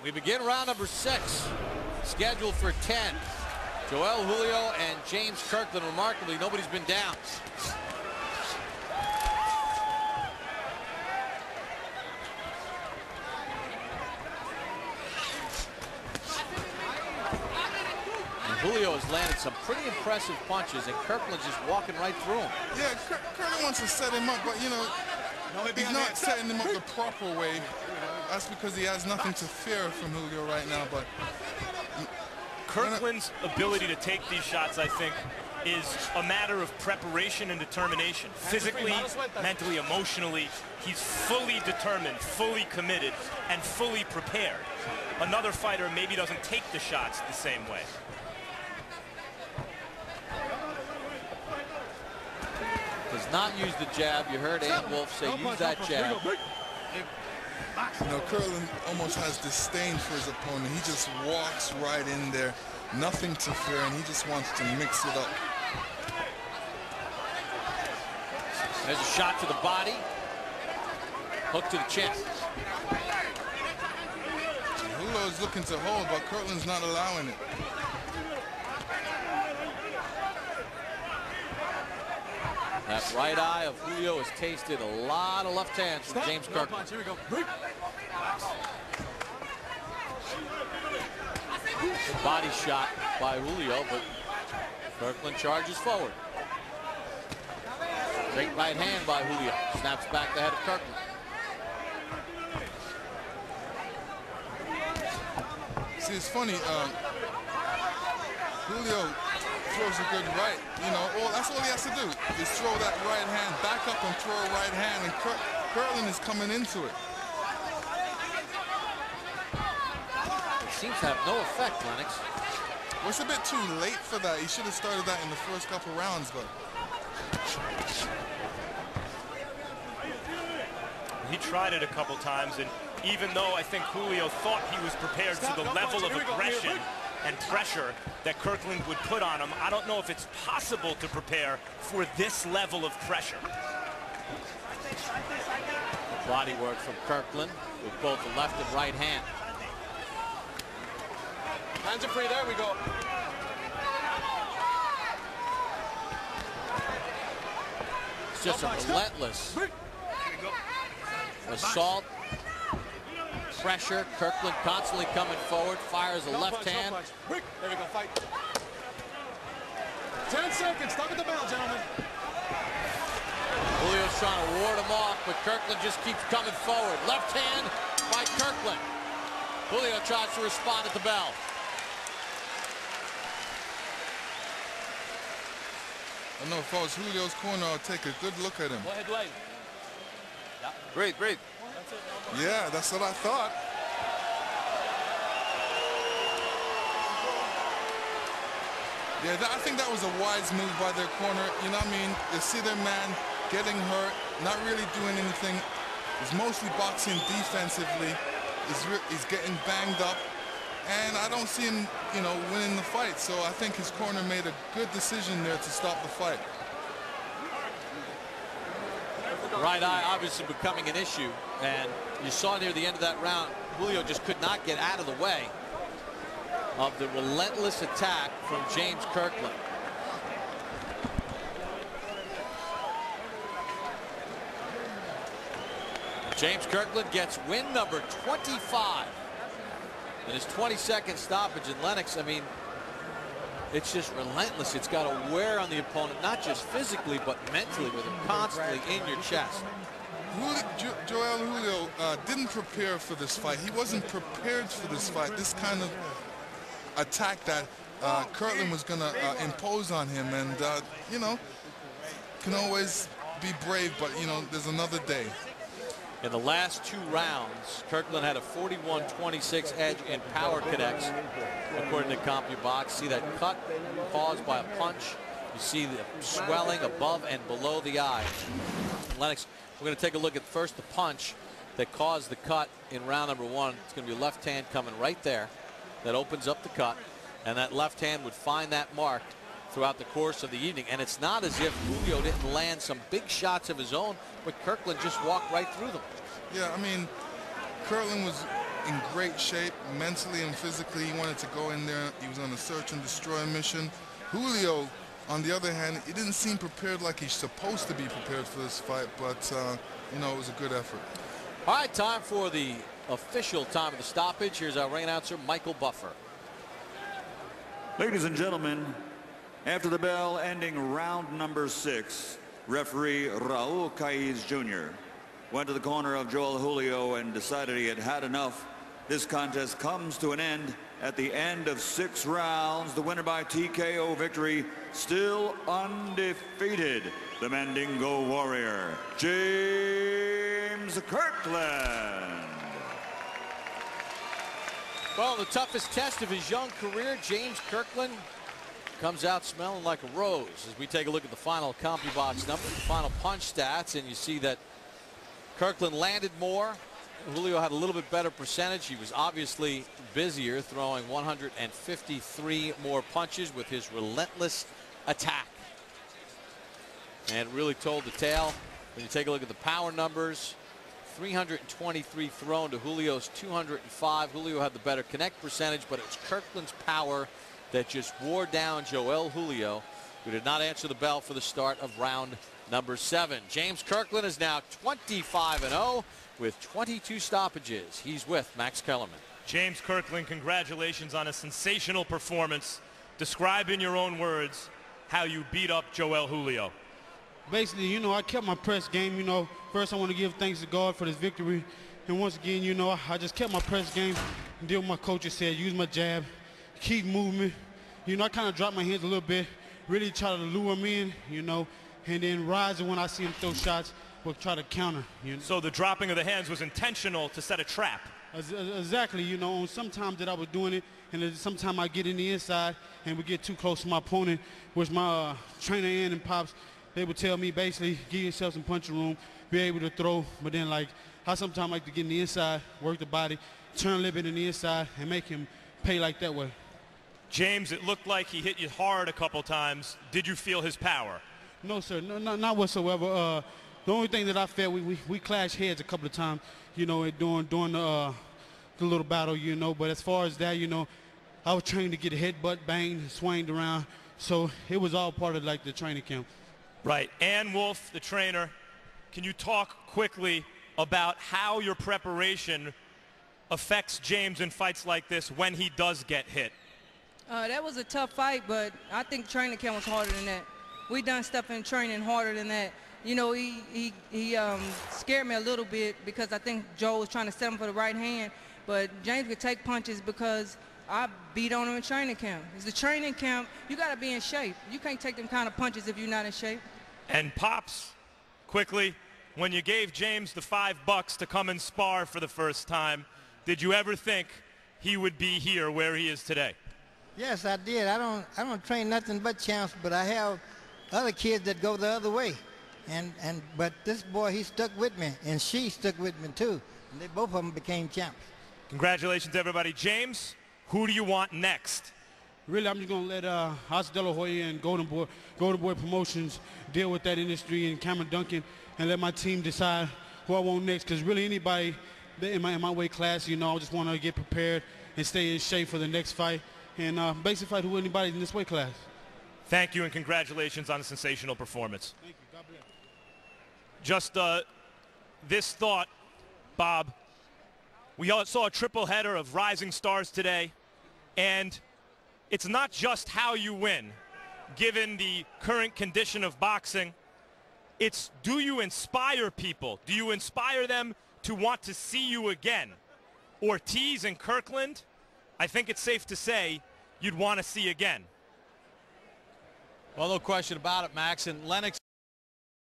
We begin round number 6, scheduled for 10. Joel, Julio, and James Kirkland. Remarkably, nobody's been down. And Julio has landed some pretty impressive punches, and Kirkland's just walking right through him. Yeah, Kirkland wants to set him up, but, you know, he's not setting him up the proper way. That's because he has nothing to fear from Julio right now. But Kirkland's ability to take these shots, I think, is a matter of preparation and determination. Physically, mentally, emotionally, he's fully determined, fully committed, and fully prepared. Another fighter maybe doesn't take the shots the same way. Does not use the jab. You heard Ant Wolf say use that jab. You know, Kirkland almost has disdain for his opponent. He just walks right in there, nothing to fear, and he just wants to mix it up. There's a shot to the body. Hook to the chest. Julio is looking to hold, but Kirkland's not allowing it. That right eye of Julio has tasted a lot of left hands from James Kirkland. Here we go. The body shot by Julio, but Kirkland charges forward. Great right hand by Julio. Snaps back the head of Kirkland. See, it's funny. Julio throws a good right. You know, that's all he has to do is throw that right hand, back up and throw a right hand, and Kirkland is coming into it. It seems to have no effect, Lennox. Well, it's a bit too late for that. He should have started that in the first couple rounds, but He tried it a couple times, and even though I think Julio thought he was prepared to the level of aggression and pressure that Kirkland would put on him, I don't know if it's possible to prepare for this level of pressure. Body work from Kirkland with both the left and right hand. Hands are free. There we go. It's just a relentless assault. Pressure. Kirkland constantly coming forward. Fires a left hand. There we go. Fight. 10 seconds. Stop at the bell, gentlemen. Julio's trying to ward him off, but Kirkland just keeps coming forward. Left hand by Kirkland. Julio tries to respond at the bell. I know if I was Julio's corner, I'll take a good look at him. Go ahead, Dwayne. Yeah. Breathe, breathe. Yeah, that's what I thought. Yeah, I think that was a wise move by their corner. You know what I mean? They see their man getting hurt, not really doing anything. He's mostly boxing defensively. He's getting banged up. And I don't see him, you know, winning the fight. So I think his corner made a good decision there to stop the fight. Right eye obviously becoming an issue, and you saw near the end of that round, Julio just could not get out of the way of the relentless attack from James Kirkland. James Kirkland gets win number 25 in his 22nd stoppage. And Lennox, I mean, it's just relentless. It's got to wear on the opponent, not just physically, but mentally, with him constantly in your chest. Joel Julio didn't prepare for this fight. He wasn't prepared for this fight. This kind of attack that Kirkland was going to impose on him. And, you know, can always be brave, but, you know, there's another day. In the last 2 rounds, Kirkland had a 41-26 edge in power connects, according to CompuBox. See that cut caused by a punch. You see the swelling above and below the eye. Lennox, we're going to take a look at first the punch that caused the cut in round number 1. It's going to be left hand coming right there. That opens up the cut, and that left hand would find that mark throughout the course of the evening. And it's not as if Julio didn't land some big shots of his own, but Kirkland just walked right through them. Yeah, I mean, Kirkland was in great shape mentally and physically. He wanted to go in there. He was on a search and destroy mission. Julio, on the other hand, he didn't seem prepared like he's supposed to be prepared for this fight, but you know, it was a good effort. All right, time for the official time of the stoppage. Here's our ring announcer, Michael Buffer. Ladies and gentlemen, after the bell ending round number 6, referee Raul Caiz Jr. went to the corner of Joel Julio and decided he had had enough. This contest comes to an end at the end of 6 rounds. The winner by TKO victory, still undefeated, the Mandingo Warrior, James Kirkland. Well, the toughest test of his young career, James Kirkland comes out smelling like a rose as we take a look at the final CompuBox numbers, the final punch stats, and you see that Kirkland landed more. Julio had a little bit better percentage. He was obviously busier, throwing 153 more punches with his relentless attack. And it really told the tale when you take a look at the power numbers. 323 thrown to Julio's 205. Julio had the better connect percentage, but it was Kirkland's power that just wore down Joel Julio, who did not answer the bell for the start of round number 7. James Kirkland is now 25-0 with 22 stoppages. He's with Max Kellerman. James Kirkland, congratulations on a sensational performance. Describe in your own words how you beat up Joel Julio. Basically, you know, I kept my press game. You know, first I want to give thanks to God for this victory. And once again, you know, I just kept my press game and did what my coaches said, use my jab, keep moving. You know, I kind of dropped my hands a little bit, really try to lure him in, you know, and then rising when I see him throw shots, we'll try to counter. You know? So the dropping of the hands was intentional to set a trap. Exactly, you know, sometimes that I was doing it, and then sometimes I get in the inside and we get too close to my opponent, which my trainer and Pops, they would tell me basically, give yourself some punching room, be able to throw, but then like, I sometimes like to get in the inside, work the body, turn a little bit in the inside, and make him pay like that way. James, it looked like he hit you hard a couple times. Did you feel his power? No, sir, no, not whatsoever. The only thing that I felt, we clashed heads a couple of times, you know, during the little battle, you know, but as far as that, you know, I was trained to get a headbutt banged, swinged around, so it was all part of like the training camp. Right. Ann Wolf, the trainer, can you talk quickly about how your preparation affects James in fights like this when he does get hit? That was a tough fight, but I think training camp was harder than that. We done stuff in training harder than that. You know, he scared me a little bit because I think Joe was trying to set him for the right hand, but James could take punches because I beat on him in training camp. It's the training camp. You got to be in shape. You can't take them kind of punches if you're not in shape. And Pops, quickly, when you gave James the $5 to come and spar for the first time, did you ever think he would be here where he is today? Yes, I did. I don't train nothing but champs, but I have other kids that go the other way. But this boy, he stuck with me, and she stuck with me too. And they both of them became champs. Congratulations, everybody. James, who do you want next? Really, I'm just going to let House De La Hoya and Golden Boy Promotions deal with that industry and Cameron Duncan and let my team decide who I want next. Because really anybody in my weight class, you know, I just want to get prepared and stay in shape for the next fight and basically fight who anybody in this weight class. Thank you and congratulations on a sensational performance. Thank you. God bless. Just this thought, Bob. We saw a triple header of rising stars today, and it's not just how you win, given the current condition of boxing. It's, do you inspire people? Do you inspire them to want to see you again? Ortiz and Kirkland, I think it's safe to say you'd want to see again. Well, no question about it, Max. And Lennox